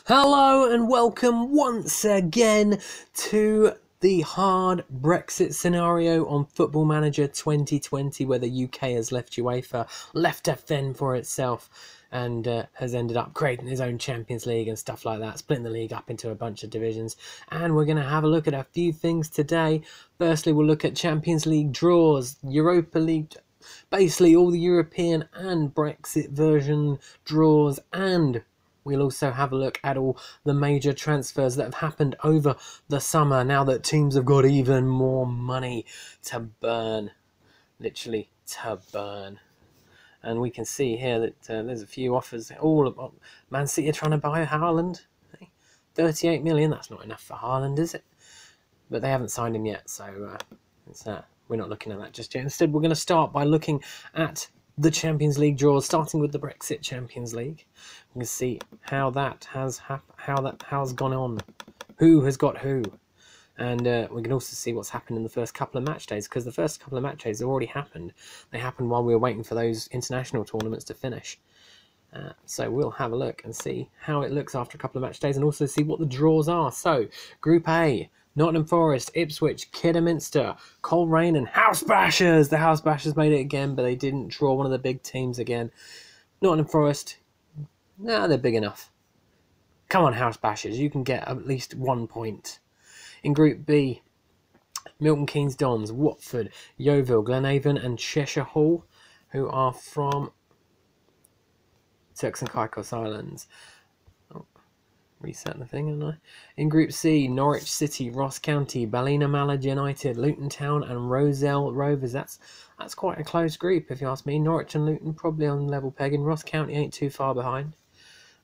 Hello and welcome once again to the hard Brexit scenario on Football Manager 2020, where the UK has left UEFA, left a fend for itself, and has ended up creating his own Champions League and stuff like that, splitting the league up into a bunch of divisions. And we're going to have a look at a few things today. Firstly, we'll look at Champions League draws, Europa League, basically all the European and Brexit version draws, and we'll also have a look at all the major transfers that have happened over the summer now that teams have got even more money to burn. Literally to burn. And we can see here that there's a few offers. All of Man City are trying to buy Haaland. 38 million, that's not enough for Haaland, is it? But they haven't signed him yet, so we're not looking at that just yet. Instead, we're going to start by looking at the Champions League draws, starting with the Brexit Champions League. We can see how that has gone on, who has got who, and we can also see what's happened in the first couple of match days, because the first couple of match days have already happened. They happened while we were waiting for those international tournaments to finish. So we'll have a look and see how it looks after a couple of match days, and also see what the draws are. So Group A: Nottingham Forest, Ipswich, Kidderminster, Coleraine and House Bashers. The House Bashers made it again, but they didn't draw one of the big teams again. Nottingham Forest, they're big enough. Come on, House Bashers, you can get at least 1 point. In Group B, Milton Keynes Dons, Watford, Yeovil, Glenavon and Cheshire Hall, who are from Turks and Caicos Islands. Reset the thing, haven't I? In Group C, Norwich City, Ross County, Ballina United, Luton Town and Rozelle Rovers. That's quite a close group, if you ask me. Norwich and Luton probably on level pegging. Ross County ain't too far behind.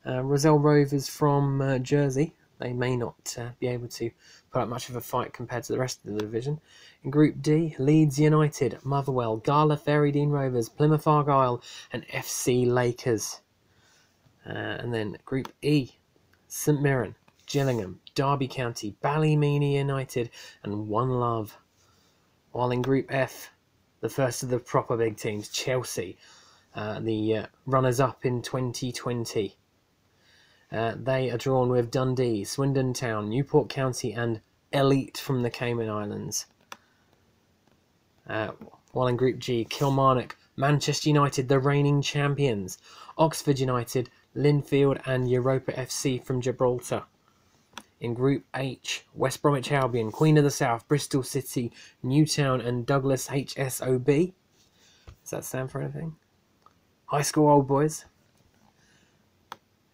Rozelle Rovers from Jersey. They may not be able to put up much of a fight compared to the rest of the division. In Group D, Leeds United, Motherwell, Gala Ferrydean Rovers, Plymouth Argyle and FC Lakers. And then Group E, St Mirren, Gillingham, Derby County, Ballymena United and One Love. While in Group F, the first of the proper big teams, Chelsea, the runners-up in 2020. They are drawn with Dundee, Swindon Town, Newport County and Elite from the Cayman Islands. While in Group G, Kilmarnock, Manchester United, the reigning champions, Oxford United, Linfield and Europa FC from Gibraltar. In Group H, West Bromwich Albion, Queen of the South, Bristol City, Newtown and Douglas HSOB. Does that stand for anything? High School Old Boys.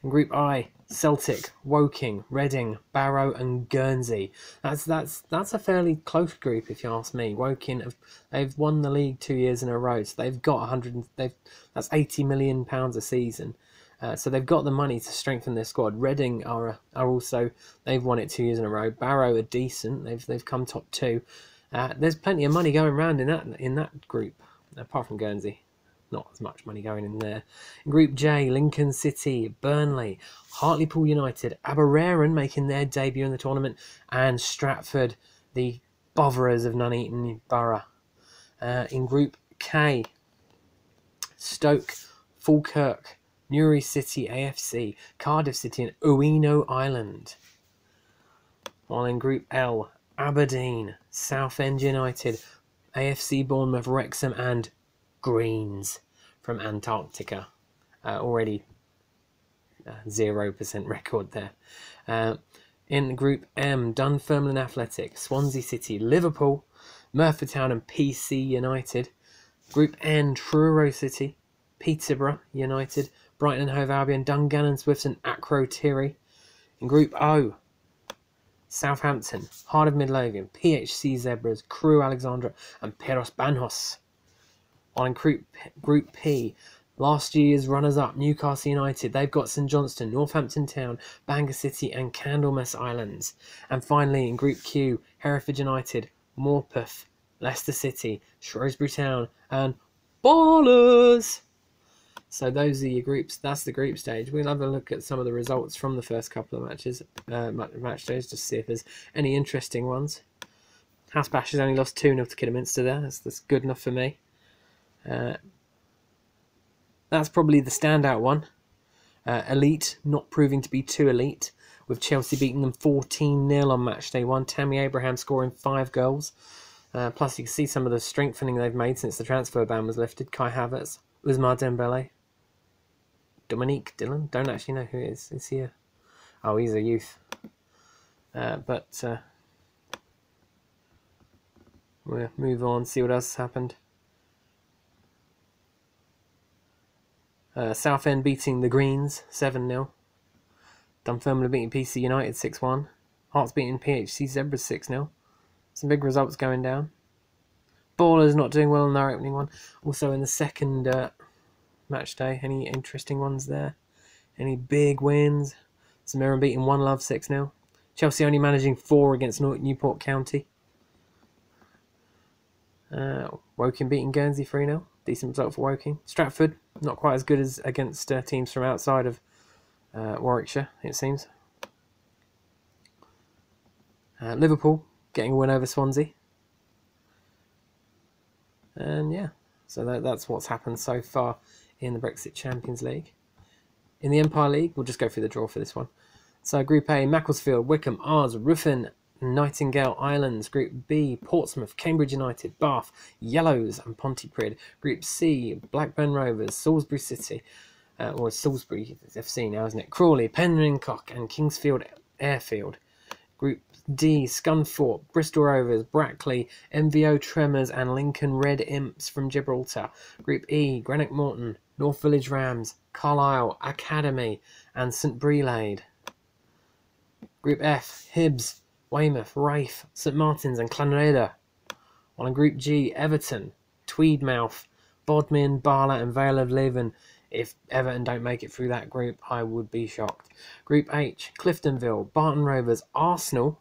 In Group I, Celtic, Woking, Reading, Barrow and Guernsey. That's a fairly close group, if you ask me. Woking, they've won the league 2 years in a row, so they've got that's £80 million a season. So they've got the money to strengthen their squad. Reading are also, they've won it 2 years in a row. Barrow are decent. They've come top two. There's plenty of money going around in that group, apart from Guernsey. Not as much money going in there. In Group J, Lincoln City, Burnley, Hartlepool United, Aberdeen making their debut in the tournament, and Stratford, the Botherers of Nuneaton Borough. In Group K, Stoke, Falkirk, Newry City AFC, Cardiff City and Ueno Island. While in Group L, Aberdeen, Southend United, AFC Bournemouth, Wrexham and Greens from Antarctica. Already 0% record there. In Group M, Dunfermline Athletic, Swansea City, Liverpool, Merthyr Town and PC United. Group N, Truro City, Peterborough United, Brighton and Hove Albion, Dungannon Swifts and Akrotiri. In Group O, Southampton, Heart of Midlothian, PHC Zebras, Crewe Alexandra and Peros Banhos. While in Group P, last year's runners-up, Newcastle United, they've got St Johnstone, Northampton Town, Bangor City and Candlemas Islands. And finally in Group Q, Hereford United, Morpeth, Leicester City, Shrewsbury Town and Ballers. So those are your groups. That's the group stage. We'll have a look at some of the results from the first couple of matches, match days, just to see if there's any interesting ones. House Bashers only lost 2-0 to Kidderminster there. That's good enough for me. That's probably the standout one. Elite, not proving to be too elite. with Chelsea beating them 14-0 on match day 1. Tammy Abraham scoring 5 goals. Plus, you can see some of the strengthening they've made since the transfer ban was lifted. Kai Havertz, Ousmane Dembele, Dominique Dillon. Don't actually know who it is. Is he Oh, he's a youth. We'll move on, see what else has happened. Southend beating the Greens 7-0. Dunfermline beating PC United 6-1. Hearts beating PHC Zebras 6-0. Some big results going down. Ballers not doing well in their opening one. Also in the second match day, any interesting ones there? Any big wins? St Mirren beating One Love 6-0. Chelsea only managing 4 against Newport County. Woking beating Guernsey 3-0. Decent result for Woking. Stratford, not quite as good as against teams from outside of Warwickshire, it seems. Liverpool getting a win over Swansea. And yeah, so that's what's happened so far in the Brexit Champions League. In the Empire League, we'll just go through the draw for this one. So Group A, Macclesfield, Wycombe, Ars, Ruffin, Nightingale Islands. Group B, Portsmouth, Cambridge United, Bath, Yellows and Pontypridd. Group C, Blackburn Rovers, Salisbury City, or Salisbury FC now, isn't it? Crawley, Penryncock and Kingsfield Airfield. Group D, Scunthorpe, Bristol Rovers, Brackley, MVO Tremors and Lincoln Red Imps from Gibraltar. Group E, Greenock Morton, North Village Rams, Carlisle Academy and St Brelade. Group F, Hibs, Weymouth, Rafe, St Martins and Clanreda. While in Group G, Everton, Tweedmouth, Bodmin, Barla and Vale of Leven. If Everton don't make it through that group, I would be shocked. Group H, Cliftonville, Barton Rovers, Arsenal,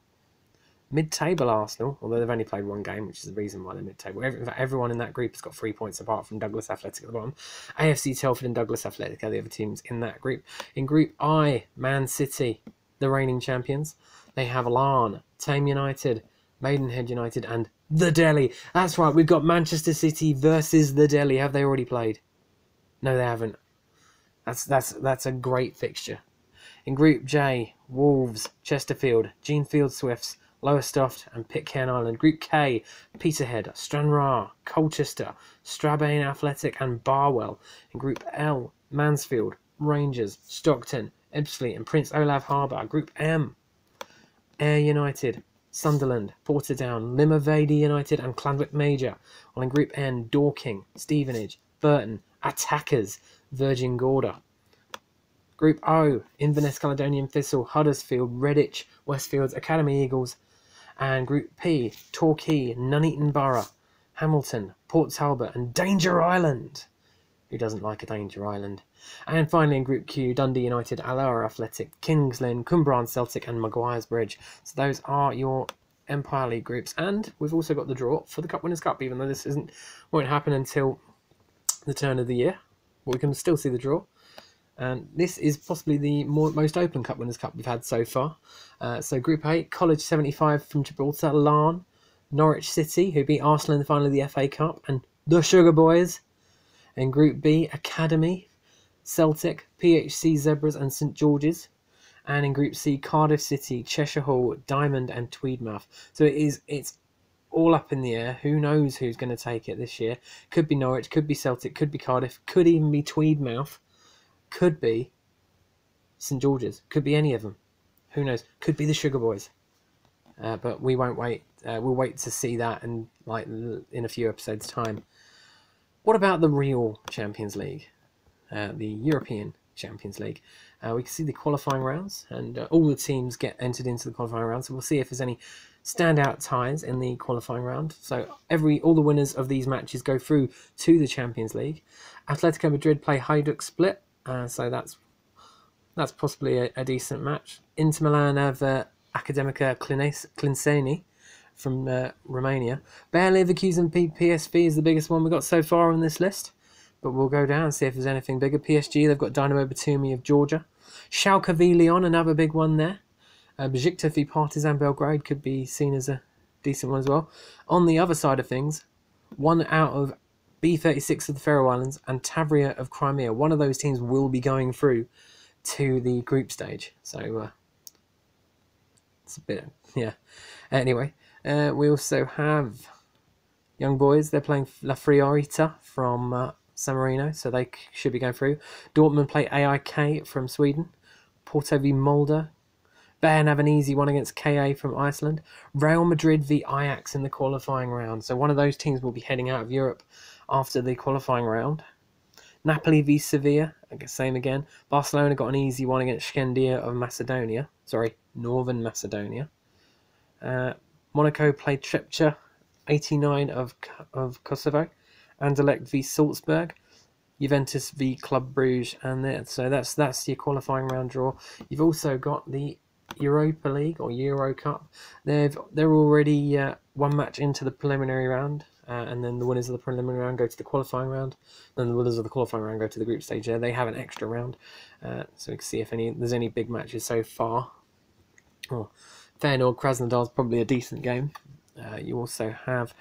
mid-table Arsenal, although they've only played 1 game, which is the reason why they're mid-table. Everyone in that group has got 3 points apart from Douglas Athletic at the bottom. AFC Telford and Douglas Athletic are the other teams in that group. In Group I, Man City, the reigning champions. They have Larne, Tame United, Maidenhead United and the Delhi. That's right, we've got Manchester City versus the Delhi. Have they already played? No, they haven't. That's a great fixture. In Group J, Wolves, Chesterfield, Genefield Swifts, Lowestoft and Pitcairn Island. Group K, Peterhead, Stranraer, Colchester, Strabane Athletic and Barwell. In Group L, Mansfield, Rangers, Stockton, Ebbsfleet and Prince Olaf Harbour. Group M, Ayr United, Sunderland, Portadown, Limavady United and Clanwick Major. While in Group N, Dorking, Stevenage, Burton, Attackers, Virgin Gorda. Group O, Inverness Caledonian Thistle, Huddersfield, Redditch, Westfields, Academy Eagles. And Group P, Torquay, Nuneaton Borough, Hamilton, Port Talbot and Danger Island. Who doesn't like a Danger Island? And finally in Group Q, Dundee United, Alloa Athletic, Kings Lynn, Cumbrian Celtic and Maguire's Bridge. So those are your Empire League groups. And we've also got the draw for the Cup Winners' Cup, even though this won't happen until the turn of the year. But we can still see the draw. And this is possibly the most open Cup Winners' Cup we've had so far. So Group 8, College 75 from Gibraltar, Larne, Norwich City, who beat Arsenal in the final of the FA Cup, and the Sugar Boys. In Group B, Academy, Celtic, PHC Zebras and St George's. And in Group C, Cardiff City, Cheshire Hall, Diamond and Tweedmouth. So it's all up in the air. Who knows who's going to take it this year? Could be Norwich, could be Celtic, could be Cardiff, could even be Tweedmouth. Could be St George's. Could be any of them. Who knows? Could be the Sugar Boys. But we won't wait. We'll wait to see that in a few episodes' time. What about the real Champions League? The European Champions League. We can see the qualifying rounds, and all the teams get entered into the qualifying round. So we'll see if there's any standout ties in the qualifying round. So all the winners of these matches go through to the Champions League. Atletico Madrid play Hajduk Split. So that's possibly a decent match. Inter Milan have Academica Clinceni from Romania. Bayer Leverkusen PSV is the biggest one we've got so far on this list. But we'll go down and see if there's anything bigger. PSG, they've got Dynamo Batumi of Georgia. Schalke v Lyon, another big one there. Besiktas v Partizan Belgrade could be seen as a decent one as well. On the other side of things, one out of B36 of the Faroe Islands and Tavria of Crimea. One of those teams will be going through to the group stage. So It's a bit, yeah. Anyway, we also have young boys. They're playing La Friorita from San Marino, so they should be going through. Dortmund play AIK from Sweden. Porto v Molde. Bayern have an easy one against KA from Iceland. Real Madrid v Ajax in the qualifying round. So one of those teams will be heading out of Europe after the qualifying round. Napoli v Sevilla, I guess same again. Barcelona got an easy one against Skendia of Macedonia. Sorry, Northern Macedonia. Monaco played Trepča, 89 of Kosovo. Anderlecht v Salzburg. Juventus v Club Brugge, and so that's your qualifying round draw. You've also got the Europa League or Euro Cup. They're already one match into the preliminary round, and then the winners of the preliminary round go to the qualifying round. Then the winners of the qualifying round go to the group stage. There, they have an extra round, so we can see if there's any big matches so far. Oh, Feyenoord Krasnodar is probably a decent game. You also have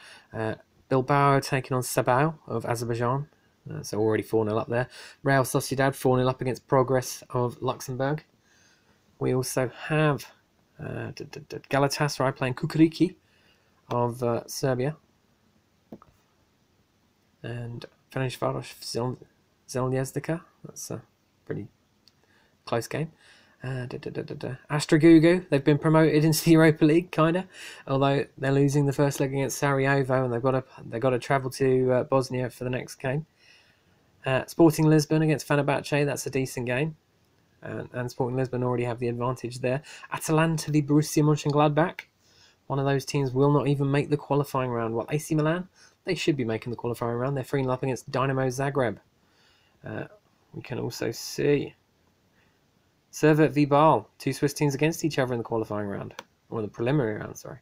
Bilbao taking on Sabah of Azerbaijan. So already 4-0 up there. Real Sociedad 4-0 up against Progress of Luxembourg. We also have Galatasaray playing Kukuriki of Serbia. And Ferencváros Zvezda. That's a pretty close game. Astra Gugu, they've been promoted into the Europa League, kinda. Although they're losing the first leg against Sarajevo, and they've got to travel to Bosnia for the next game. Sporting Lisbon against Fenerbahce, that's a decent game. And Sporting Lisbon already have the advantage there. Atalanta v Borussia Mönchengladbach. One of those teams will not even make the qualifying round. While AC Milan, they should be making the qualifying round. They're 3-0 up against Dynamo Zagreb. We can also see Servette v Bâle. Two Swiss teams against each other in the qualifying round. Or the preliminary round, sorry.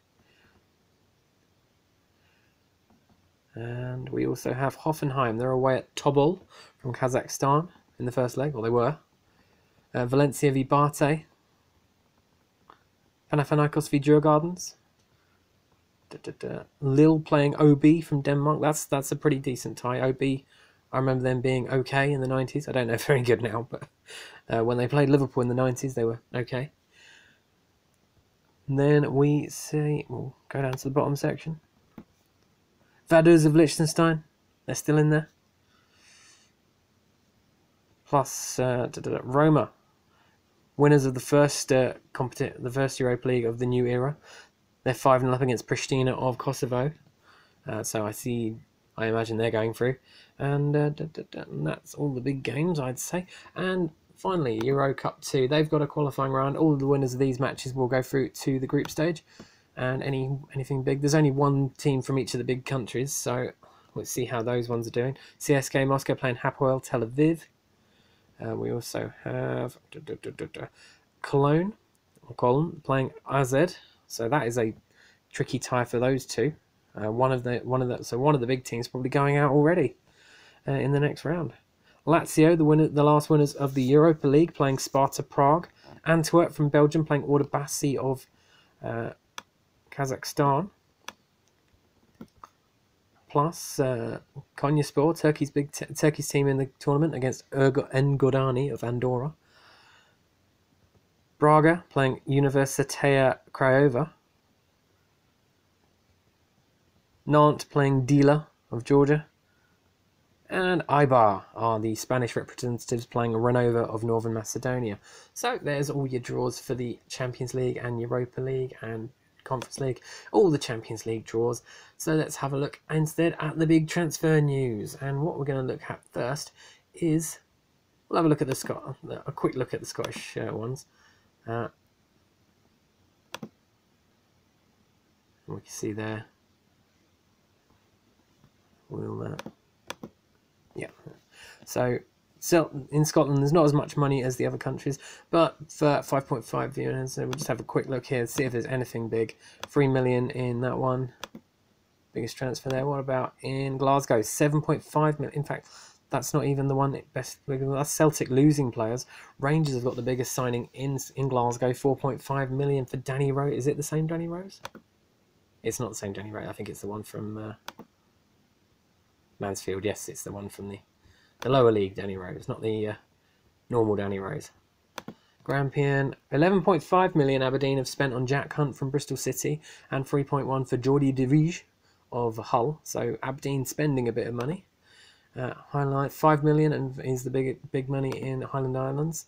And we also have Hoffenheim. They're away at Tobol from Kazakhstan in the first leg, or they were. Valencia v Bate. Panathinaikos v Djurgårdens. Lille playing OB from Denmark. That's a pretty decent tie. OB, I remember them being okay in the 90s. I don't know if they're any good now, but when they played Liverpool in the 90s, they were okay. And then we see, we'll go down to the bottom section. Vaduz of Liechtenstein, they're still in there. Plus Roma, winners of the first Europa League of the new era. They're 5-0 up against Pristina of Kosovo. So I imagine they're going through. And that's all the big games, I'd say. And finally, Euro Cup 2. They've got a qualifying round. All of the winners of these matches will go through to the group stage. And anything big. There's only one team from each of the big countries, so let's see how those ones are doing. CSKA Moscow playing Hapoel Tel Aviv. We also have Cologne playing AZ. So that is a tricky tie for those two. One of the big teams probably going out already in the next round. Lazio, the last winners of the Europa League, playing Sparta Prague. Antwerp from Belgium playing Ordubasi of Kazakhstan. Plus Konyaspor, Turkey's team in the tournament, against N'Godani of Andorra. Braga playing Universitatea Craiova. Nantes playing Dila of Georgia. And Eibar are the Spanish representatives playing Renova of Northern Macedonia. So there's all your draws for the Champions League and Europa League and Conference League, all the Champions League draws. So let's have a look instead at the big transfer news. And what we're going to look at first is, we'll have a look at a quick look at the Scottish ones. We can see there. Yeah. So in Scotland, there's not as much money as the other countries, but for 5.5 viewers, so we'll just have a quick look here, see if there's anything big. 3 million in that one, biggest transfer there. What about in Glasgow? 7.5 million. In fact, that's not even the one best. That's Celtic losing players. Rangers have got the biggest signing in Glasgow, 4.5 million for Danny Rose. Is it the same Danny Rose? It's not the same Danny Rose. I think it's the one from Mansfield. Yes, it's the one from the lower league Danny Rose, not the normal Danny Rose. Grampian, 11.5 million Aberdeen have spent on Jack Hunt from Bristol City, and 3.1 for Jordi De Vries of Hull. So Aberdeen spending a bit of money. Highlight 5 million and is the big money in Highland Islands.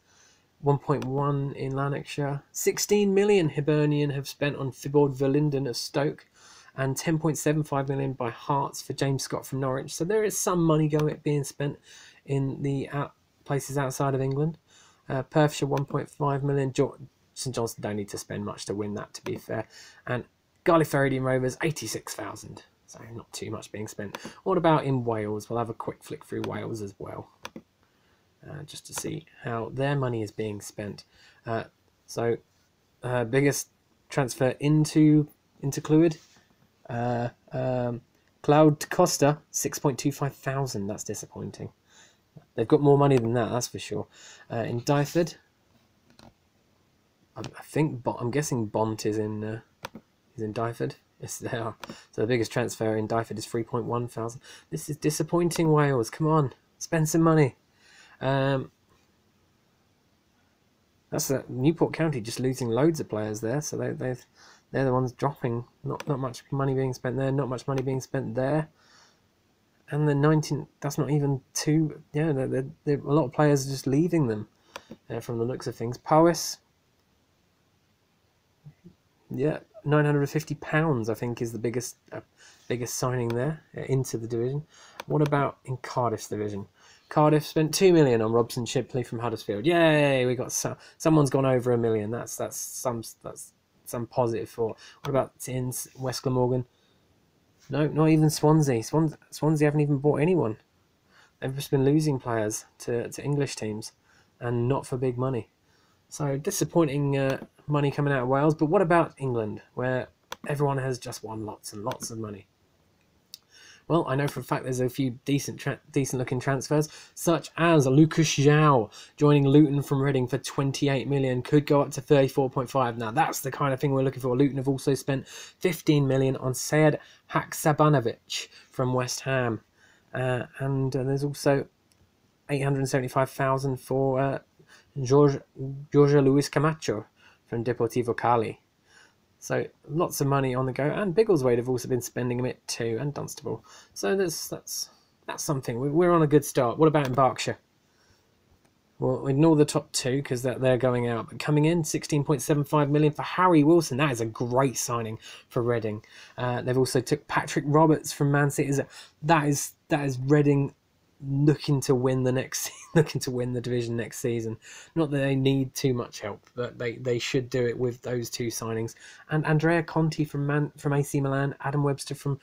1.1 in Lanarkshire. 16 million Hibernian have spent on Thibaud Verlinden of Stoke, and 10.75 million by Hearts for James Scott from Norwich. So there is some money being spent in the places outside of England. Perthshire 1.5 million. St Johnstone don't need to spend much to win that, to be fair. And Garlick-Ferridian Rovers 86,000. So not too much being spent. What about in Wales? We'll have a quick flick through Wales as well, just to see how their money is being spent. Biggest transfer into Clwyd. Cloud Costa 6.25 thousand. That's disappointing. They've got more money than that, that's for sure. In Dyfed, I'm guessing Bont is in Dyfed. Yes, they are. So the biggest transfer in Dyfed is 3.1 thousand. This is disappointing, Wales. Come on, spend some money. That's Newport County just losing loads of players there. So they're the ones dropping. Not much money being spent there. Not much money being spent there. And the 19. That's not even two. Yeah, a lot of players are just leaving them. From the looks of things, Powys. Yeah, £950 I think is the biggest signing there into the division. What about in Cardiff's division? Cardiff spent 2 million on Robson Shipley from Huddersfield. Yay, we got someone's gone over a million. That's some positive for. What about in West Glamorgan? No, not even Swansea. Swansea haven't even bought anyone. They've just been losing players to English teams, and not for big money. So disappointing money coming out of Wales. But what about England, where everyone has just won lots and lots of money? Well, I know for a fact there's a few decent looking transfers, such as Lucas João joining Luton from Reading for 28 million, could go up to 34.5. Now that's the kind of thing we're looking for. Luton have also spent 15 million on Sead Haksabanovic from West Ham, and there's also 875,000 for Jorge Luis Camacho from Deportivo Cali. So lots of money on the go, and Biggleswade have also been spending a bit too, and Dunstable. So that's something. We're on a good start. What about in Berkshire? Well, ignore the top two because they're going out. But coming in, 16.75 million for Harry Wilson. That is a great signing for Reading. They've also took Patrick Roberts from Man City. That is Reading looking to win the division next season. Not that they need too much help, but they should do it with those two signings. And Andrea Conti from AC Milan, Adam Webster from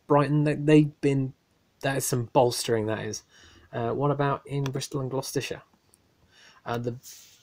Brighton. That is some bolstering. That is. What about in Bristol and Gloucestershire?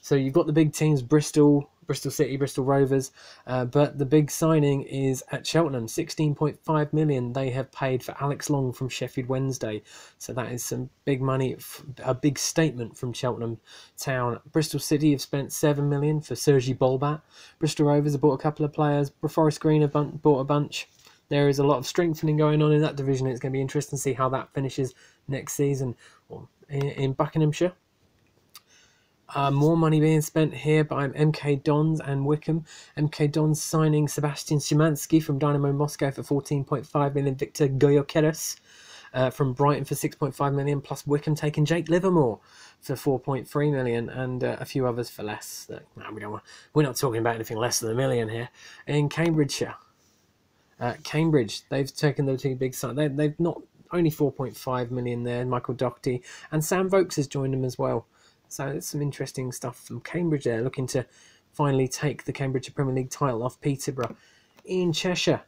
So you've got the big teams, Bristol City, Bristol Rovers, but the big signing is at Cheltenham. 16.5 million they have paid for Alex Long from Sheffield Wednesday. So that is some big money, a big statement from Cheltenham Town. Bristol City have spent 7 million for Sergi Bolbat. Bristol Rovers have bought a couple of players. Forest Green have bought a bunch. There is a lot of strengthening going on in that division. It's going to be interesting to see how that finishes next season. In Buckinghamshire, more money being spent here by MK Dons and Wycombe. MK Dons signing Sebastian Szymanski from Dynamo Moscow for 14.5 million. Victor Goyokeres from Brighton for 6.5 million. Plus Wycombe taking Jake Livermore for 4.3 million, and a few others for less. We're not talking about anything less than a million here. In Cambridgeshire, Cambridge, they've taken the two big sides. They've not only 4.5 million there. Michael Doherty and Sam Vokes has joined them as well. So it's some interesting stuff from Cambridge there, looking to finally take the Cambridge Premier League title off Peterborough. In Cheshire,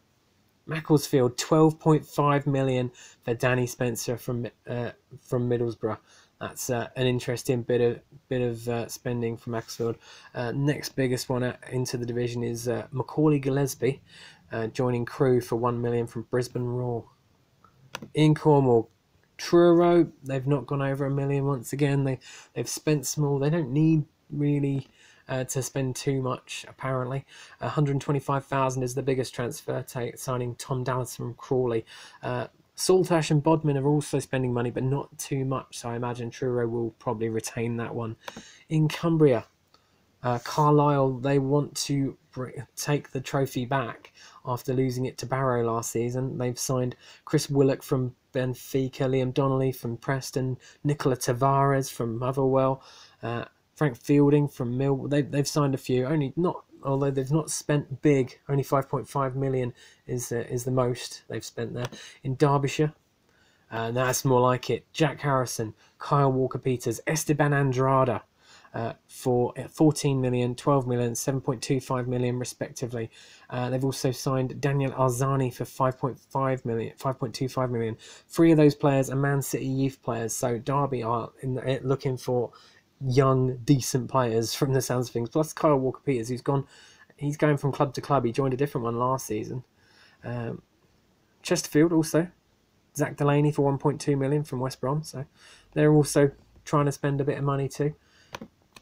Macclesfield, 12.5 million for Danny Spencer from Middlesbrough. That's an interesting bit of spending from Macclesfield. Next biggest one into the division is Macaulay Gillespie, joining Crewe for 1 million from Brisbane Roar. In Cornwall, Truro, they've not gone over a million once again. They've spent small. They don't need really to spend too much, apparently. 125,000 is the biggest transfer, signing Tom Dallas from Crawley. Saltash and Bodmin are also spending money, but not too much. So I imagine Truro will probably retain that one. In Cumbria, Carlisle, they want to take the trophy back after losing it to Barrow last season. They've signed Chris Willock from Benfica, Liam Donnelly from Preston, Nicola Tavares from Motherwell, Frank Fielding from Mill. They've signed a few, although they've not spent big. Only 5.5 million is the most they've spent there. In Derbyshire, that's more like it. Jack Harrison, Kyle Walker-Peters, Esteban Andrada, for 14 million, 12 million, 7.25 million respectively. They've also signed Daniel Arzani for 5.5 million, 5.25 million. Three of those players are Man City youth players, so Derby are looking for young, decent players from the sounds of things. Plus Kyle Walker-Peters, he's going from club to club. He joined a different one last season. Chesterfield also, Zach Delaney for 1.2 million from West Brom, so they're also trying to spend a bit of money too.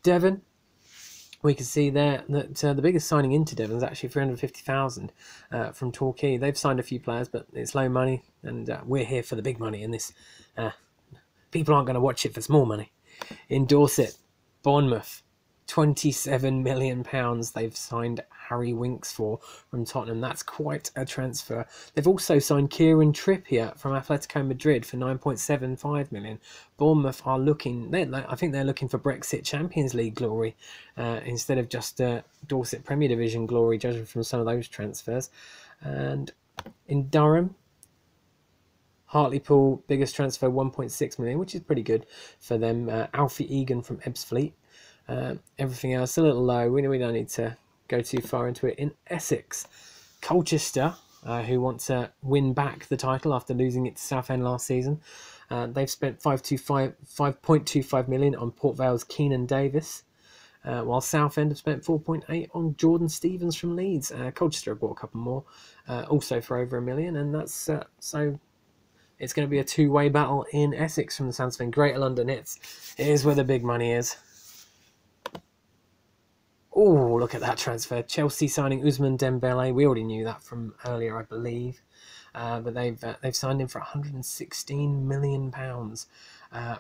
Devon, we can see there that the biggest signing into Devon is actually 350,000 from Torquay. They've signed a few players, but it's low money, and we're here for the big money in this. People aren't going to watch it for small money. In Dorset, Bournemouth, £27 million they've signed Harry Winks for from Tottenham. That's quite a transfer. They've also signed Kieran Trippier from Atletico Madrid for 9.75 million. Bournemouth are looking, I think they're looking for Brexit Champions League glory instead of just Dorset Premier Division glory, judging from some of those transfers. And in Durham, Hartlepool, biggest transfer, 1.6 million, which is pretty good for them. Alfie Egan from Ebbsfleet. Everything else a little low. We don't need to go too far into it. In Essex, Colchester, who want to win back the title after losing it to Southend last season. They've spent 5.25 million on Port Vale's Keenan Davis, while Southend have spent 4.8 on Jordan Stevens from Leeds. Colchester have bought a couple more, also for over £1 million, and that's so. It's going to be a two-way battle in Essex from the sounds of things. Greater London, it is where the big money is. Oh, look at that transfer. Chelsea signing Ousmane Dembele. We already knew that from earlier, I believe. But they've signed him for £116 million.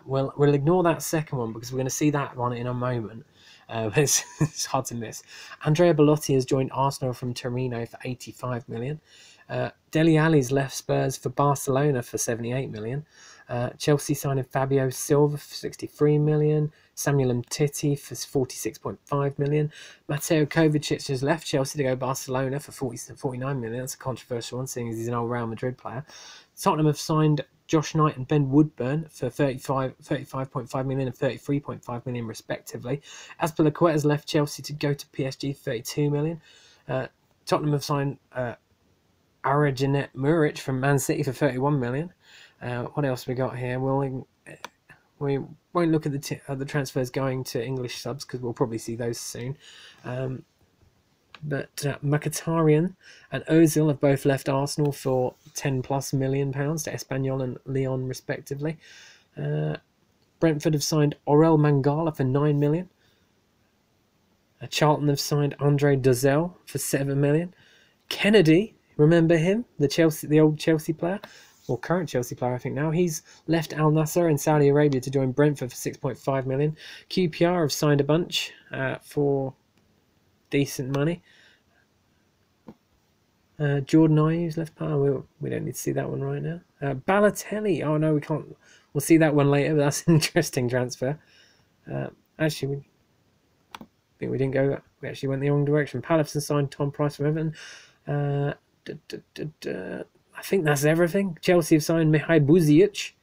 We'll ignore that second one because we're going to see that one in a moment. It's hard to miss. Andrea Belotti has joined Arsenal from Torino for £85 million. Dele Alli's left Spurs for Barcelona for £78 million. Chelsea signing Fabio Silva for £63 million. Samuel Umtiti for £46.5 million. Mateo Kovacic has left Chelsea to go Barcelona for £49 million. That's a controversial one, seeing as he's an old Real Madrid player. Tottenham have signed Josh Knight and Ben Woodburn for 35.5 million and 33.5 million respectively. Azpilicueta has left Chelsea to go to PSG for 32 million. Tottenham have signed Arajanet Muric from Man City for 31 million. What else we got here? We won't look at the transfers going to English subs because we'll probably see those soon. But Mkhitaryan and Ozil have both left Arsenal for £10+ million to Espanyol and Lyon respectively. Brentford have signed Aurel Mangala for £9 million. Charlton have signed Andre Dozzell for £7 million. Kennedy, remember him, the old Chelsea player, or current Chelsea player, I think now. He's left Al Nassr in Saudi Arabia to join Brentford for £6.5 million. QPR have signed a bunch for decent money. Jordan Ayew's left Parma. We don't need to see that one right now. Balotelli. Oh no, we can't. We'll see that one later. But that's an interesting transfer. Actually, I think we didn't go. We actually went the wrong direction. Palace signed Tom Price from Everton. I think that's everything. Chelsea have signed Mihai Buzic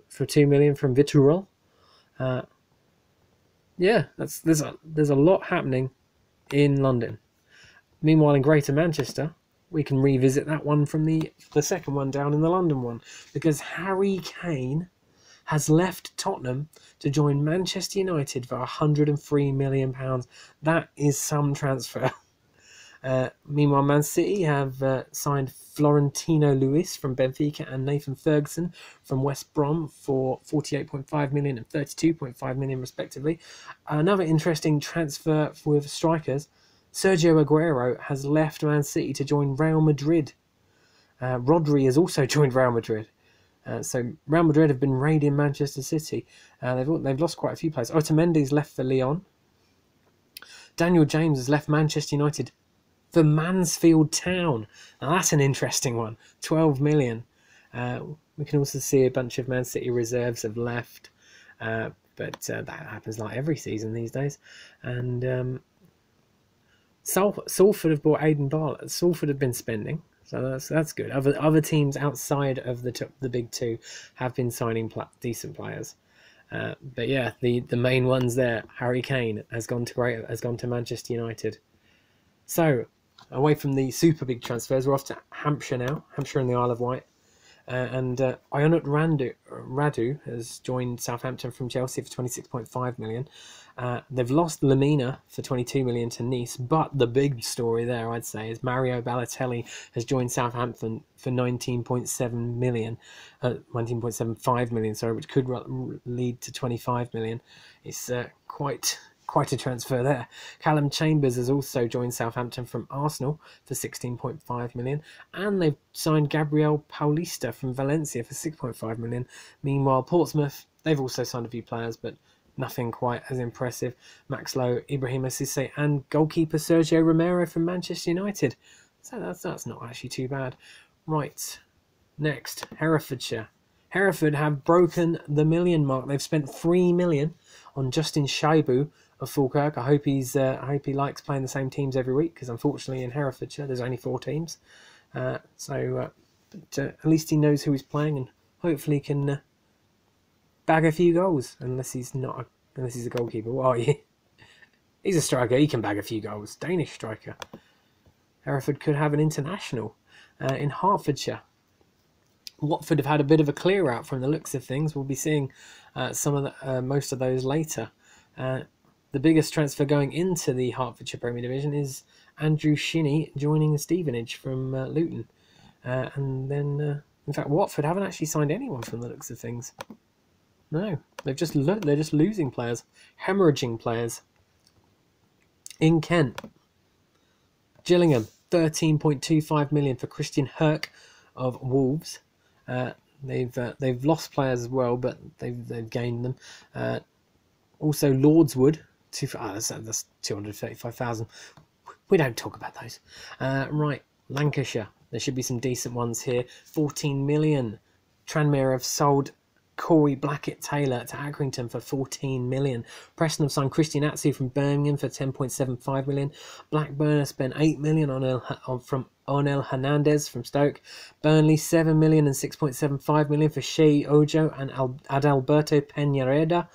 for £2 million from Vitorul. Yeah, there's a lot happening in London. Meanwhile, in Greater Manchester, we can revisit that one from the second one down in the London one, because Harry Kane has left Tottenham to join Manchester United for £103 million. That is some transfer. Meanwhile, Man City have signed Florentino Luis from Benfica and Nathan Ferguson from West Brom for £48.5 million and £32.5 million respectively. Another interesting transfer with strikers. Sergio Aguero has left Man City to join Real Madrid. Rodri has also joined Real Madrid. So Real Madrid have been raiding Manchester City. They've lost quite a few players. Otamendi's left for Lyon. Daniel James has left Manchester United for Mansfield Town. Now that's an interesting one. 12 million. We can also see a bunch of Man City reserves have left. But that happens like every season these days. And Salford have bought Aidan Bartlett. Salford have been spending, so that's good. Other teams outside of the big two have been signing decent players. But yeah, the main ones there. Harry Kane has gone to Manchester United. So away from the super big transfers, we're off to Hampshire now. Hampshire and the Isle of Wight. And Ionut Radu has joined Southampton from Chelsea for 26.5 million. They've lost Lamina for 22 million to Nice, but the big story there, I'd say, is Mario Balotelli has joined Southampton for 19.7 million, 19.75 million, sorry, which could lead to 25 million. It's quite a transfer there. Callum Chambers has also joined Southampton from Arsenal for 16.5 million, and they've signed Gabriel Paulista from Valencia for 6.5 million. Meanwhile, Portsmouth, they've also signed a few players, but nothing quite as impressive. Max Lowe, Ibrahima Cissé, and goalkeeper Sergio Romero from Manchester United. So that's not actually too bad. Right, next, Herefordshire. Hereford have broken the million mark. They've spent 3 million on Justin Shaibu of Falkirk. I hope he likes playing the same teams every week, because unfortunately in Herefordshire there's only 4 teams. But at least he knows who he's playing, and hopefully can bag a few goals. Unless he's a goalkeeper. What are you? He's a striker. He can bag a few goals. Danish striker. Hereford could have an international in Hertfordshire. Watford have had a bit of a clear out from the looks of things. We'll be seeing most of those later. The biggest transfer going into the Hertfordshire Premier Division is Andrew Shinnie joining Stevenage from Luton. And then, in fact, Watford haven't actually signed anyone from the looks of things. No, they're just losing players, hemorrhaging players. In Kent, Gillingham, 13.25 million for Christian Herc of Wolves. They've lost players as well, but they've gained them. Also, Lordswood, that's 235,000. We don't talk about those. Right, Lancashire. There should be some decent ones here. 14 million. Tranmere have sold Corey Blackett-Taylor to Accrington for 14 million. Preston have signed Christian Atsu from Birmingham for 10.75 million. Blackburn have spent 8 million from Onel Hernandez from Stoke. Burnley 7 million and 6.75 million for Shea Ojo and Adalberto Penaranda,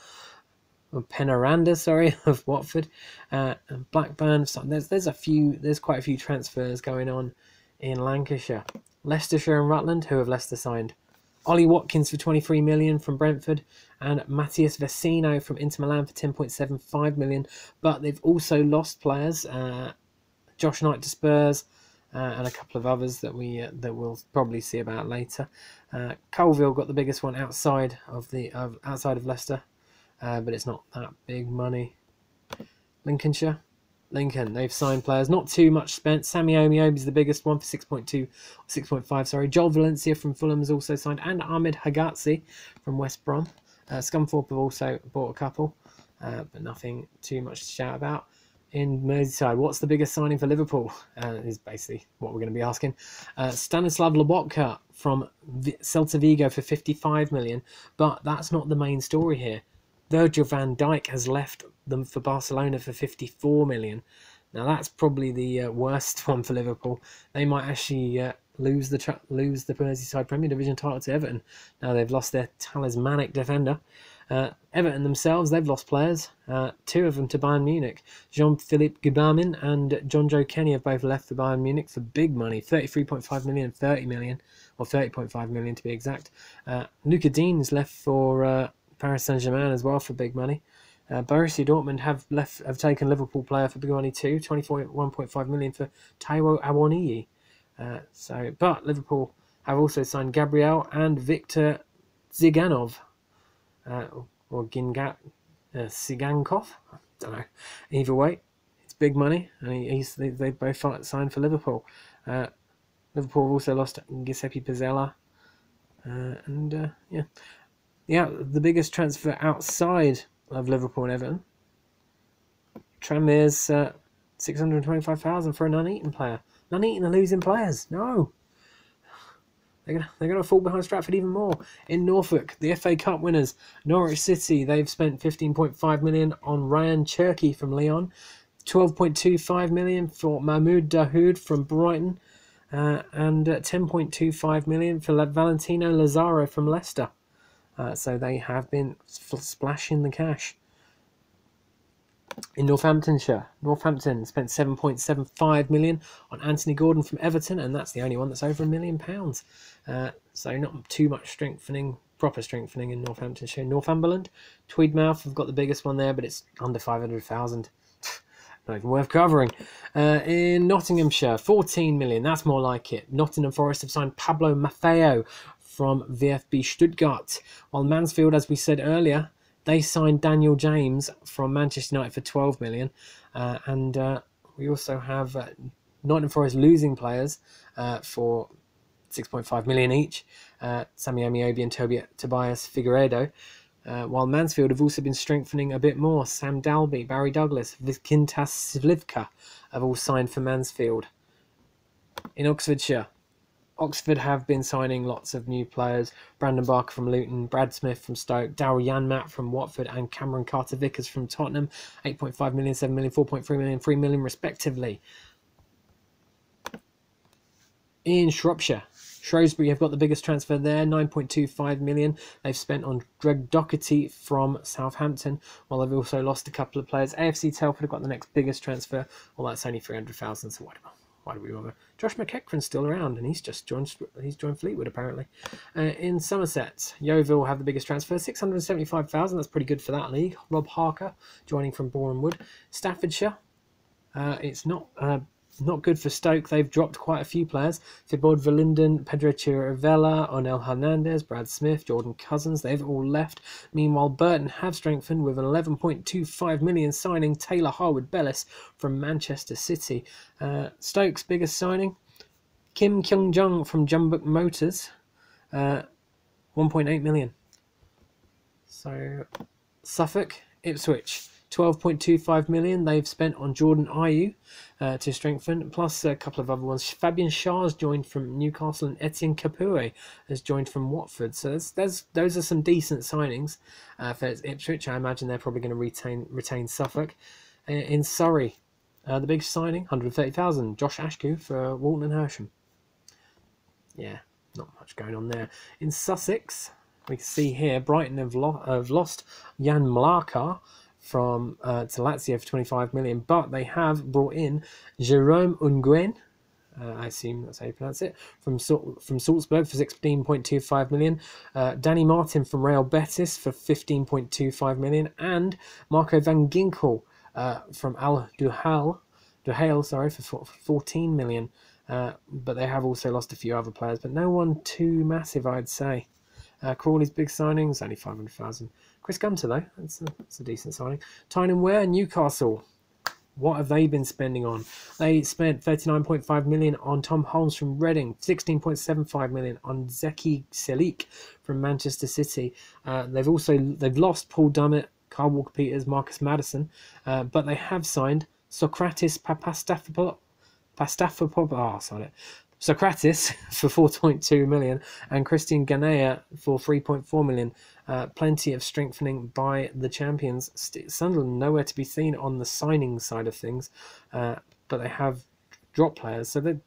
of Watford. And Blackburn. There's quite a few transfers going on in Lancashire. Leicestershire and Rutland, who have Leicester signed Ollie Watkins for 23 million from Brentford, and Matthias Vecino from Inter Milan for 10.75 million. But they've also lost players, Josh Knight to Spurs, and a couple of others that we'll probably see about later. Colville got the biggest one outside of Leicester, but it's not that big money. Lincoln, they've signed players, not too much spent. Sammy Omiobi's the biggest one for 6.5, sorry. Joel Valencia from Fulham has also signed, and Ahmed Hagazi from West Brom. Scunthorpe have also bought a couple, but nothing too much to shout about. In Merseyside, what's the biggest signing for Liverpool? Is basically what we're going to be asking. Stanislav Lobotka from Celta Vigo for 55 million, but that's not the main story here. Virgil van Dijk has left them for Barcelona for 54 million. Now that's probably the worst one for Liverpool. They might actually lose the Merseyside Premier Division title to Everton. Now they've lost their talismanic defender. Everton themselves, they've lost players. 2 of them to Bayern Munich. Jean-Philippe Gbamin and Jonjo Kenny have both left for Bayern Munich for big money, 33.5 million and 30 million, or 30.5 million to be exact. Luca Dean is left for Paris Saint-Germain as well for big money. Borussia Dortmund have taken Liverpool player for big money too, 21.5 million for Taiwo Awoniyi. But Liverpool have also signed Gabriel and Viktor Ziganov, or Sigankov. I don't know. Either way, it's big money, and they both signed for Liverpool. Liverpool have also lost Giuseppe Pizzella. Yeah, the biggest transfer outside of Liverpool and Everton. Tranmere's 625,000 for a Nuneaton player. Nuneaton are losing players. No. They're gonna fall behind Stratford even more. In Norfolk, the FA Cup winners, Norwich City, they've spent 15.5 million on Ryan Cherky from Lyon, 12.25 million for Mahmoud Dahoud from Brighton, and 10.25 million for Valentino Lazaro from Leicester. So they have been splashing the cash. In Northamptonshire, Northampton spent 7.75 million on Anthony Gordon from Everton, and that's the only one that's over £1 million. So not too much proper strengthening in Northamptonshire. Northumberland, Tweedmouth have got the biggest one there, but it's under 500,000. Not even worth covering. In Nottinghamshire, 14 million. That's more like it. Nottingham Forest have signed Pablo Maffeo from VfB Stuttgart, while Mansfield, as we said earlier, they signed Daniel James from Manchester United for 12 million. We also have Nottingham Forest losing players for 6.5 million each. Sammy Amiobi and Tobias Figueiredo. While Mansfield have also been strengthening a bit more. Sam Dalby, Barry Douglas, Viskintas Slivka have all signed for Mansfield. In Oxfordshire, Oxford have been signing lots of new players. Brandon Barker from Luton, Brad Smith from Stoke, Daryl Janmat from Watford, and Cameron Carter-Vickers from Tottenham. 8.5 million, 7 million, 4.3 million, 3 million respectively. In Shropshire, Shrewsbury have got the biggest transfer there, 9.25 million. They've spent on Greg Doherty from Southampton, while they've also lost a couple of players. AFC Telford have got the next biggest transfer. Well, that's only 300,000, so why do we bother? Josh McEachran's still around, and he's joined Fleetwood apparently. In Somerset, Yeovil have the biggest transfer, 675,000. That's pretty good for that league. Rob Harker joining from Boreham Wood. Staffordshire, it's not good for Stoke. They've dropped quite a few players. Thibaud Verlinden, Pedro Chirivella, Onel Hernandez, Brad Smith, Jordan Cousins. They've all left. Meanwhile, Burton have strengthened with an 11.25 million signing Taylor Harwood-Bellis from Manchester City. Stoke's biggest signing, Kim Kyung-jung from Jumbuk Motors, 1.8 million. So, Suffolk, Ipswich, 12.25 million they've spent on Jordan Ayew to strengthen, plus a couple of other ones. Fabian Schär's joined from Newcastle, and Etienne Capoue has joined from Watford. So those are some decent signings for Ipswich. I imagine they're probably going to retain Suffolk. In Surrey, the big signing, 130,000, Josh Ashku for Walton and Hersham. Yeah, not much going on there. In Sussex, we can see here Brighton have lost Jan Mlakar from to Lazio for 25 million, but they have brought in Jerome Unguen, I assume that's how you pronounce it, from Salzburg for 16.25 million, Danny Martin from Real Betis for 15.25 million, and Marco van Ginkel from Al Duhail, for 14 million. But they have also lost a few other players, but no one too massive, I'd say. Crawley's big signings, only 500,000. Chris Gunter, though, that's a decent signing. Tyne & Wear, Newcastle. What have they been spending on? They spent 39.5 million on Tom Holmes from Reading, 16.75 million on Zeki Celik from Manchester City. They've lost Paul Dummett, Carl Walker-Peters, Marcus Maddison, but they have signed Socrates Socrates for 4.2 million and Christian Ganea for 3.4 million. Plenty of strengthening by the champions. Sunderland nowhere to be seen on the signing side of things, but they have dropped players. So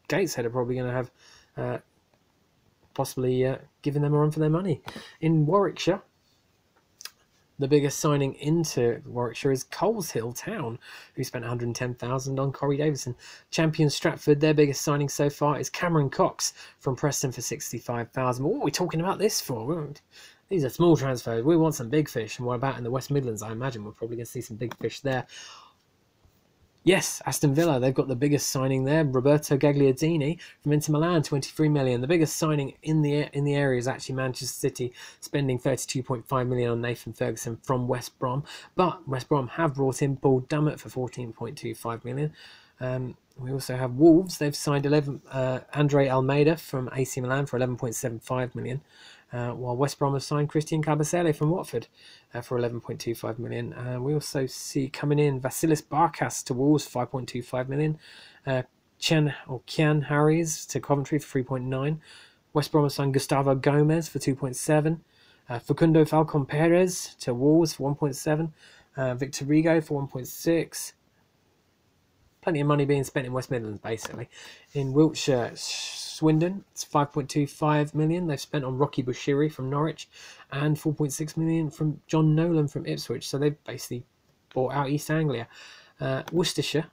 Gateshead are probably going to have possibly giving them a run for their money. In Warwickshire, the biggest signing into Warwickshire is Coleshill Town, who spent 110,000 on Corey Davison. Champions Stratford, their biggest signing so far is Cameron Cox from Preston for 65,000. What are we talking about this for? These are small transfers. We want some big fish. And what about in the West Midlands? I imagine we're probably going to see some big fish there. Yes, Aston Villa, they've got the biggest signing there. Roberto Gagliardini from Inter Milan, 23 million. The biggest signing in the area is actually Manchester City, spending 32.5 million on Nathan Ferguson from West Brom. But West Brom have brought in Paul Dummett for 14.25 million. We also have Wolves. They've signed Andre Almeida from AC Milan for 11.75 million, while West Brom have signed Christian Kabasele from Watford for 11.25 million. We also see coming in Vasilis Barkas to Wolves, 5.25 million. Kian Harries to Coventry for 3.9. West Brom have signed Gustavo Gomez for 2.7. Facundo Falcon Perez to Wolves for 1.7. Victor Rigo for 1.6. Plenty of money being spent in West Midlands, basically. In Wiltshire, Swindon, it's 5.25 million they've spent on Rocky Bushiri from Norwich, and 4.6 million from John Nolan from Ipswich. So they've basically bought out East Anglia. Worcestershire,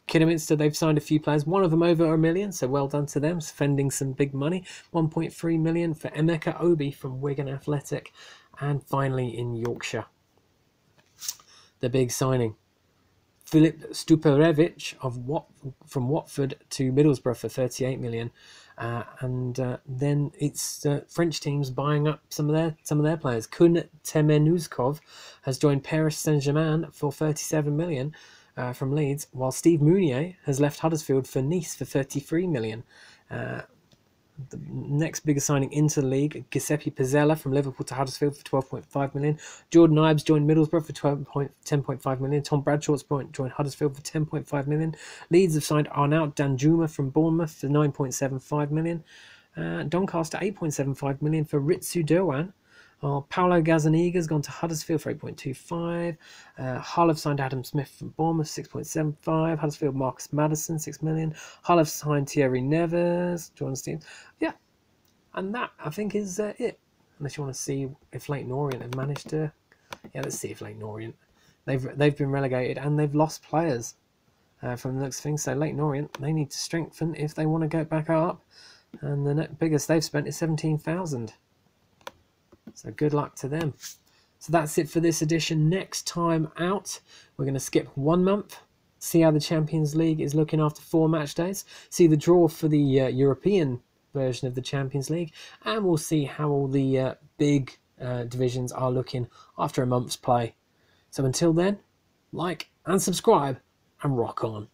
Kidderminster, they've signed a few players, one of them over $1 million, so well done to them, spending some big money. 1.3 million for Emeka Obi from Wigan Athletic. And finally in Yorkshire, the big signing, Filip Stuparevic from Watford to Middlesbrough for 38 million, then it's French teams buying up some of their players. Kun Temenuzkov has joined Paris Saint-Germain for 37 million from Leeds, while Steve Mounier has left Huddersfield for Nice for 33 million. The next biggest signing into the league, Giuseppe Pizzella from Liverpool to Huddersfield for 12.5 million. Jordan Ives joined Middlesbrough for 10.5 million. Tom Bradshaw's joined Huddersfield for 10.5 million. Leeds have signed Arnaut Danjuma from Bournemouth for 9.75 million. Doncaster 8.75 million for Ritsu Doan. Paulo Gazzaniga's gone to Huddersfield for 8.25. Hull have signed Adam Smith from Bournemouth, 6.75. Huddersfield Marcus Maddison, 6 million. Hull have signed Thierry Neves, joins the team. Yeah, and that, I think, is it. Unless you want to see if Leyton Orient have managed to... Yeah, let's see if Leyton Orient... They've been relegated and they've lost players from the next thing. So Leyton Orient, they need to strengthen if they want to go back up. And the biggest they've spent is 17,000. So good luck to them. So that's it for this edition. Next time out, we're going to skip 1 month, see how the Champions League is looking after 4 match days, see the draw for the European version of the Champions League, and we'll see how all the big divisions are looking after a month's play. So until then, like and subscribe and rock on.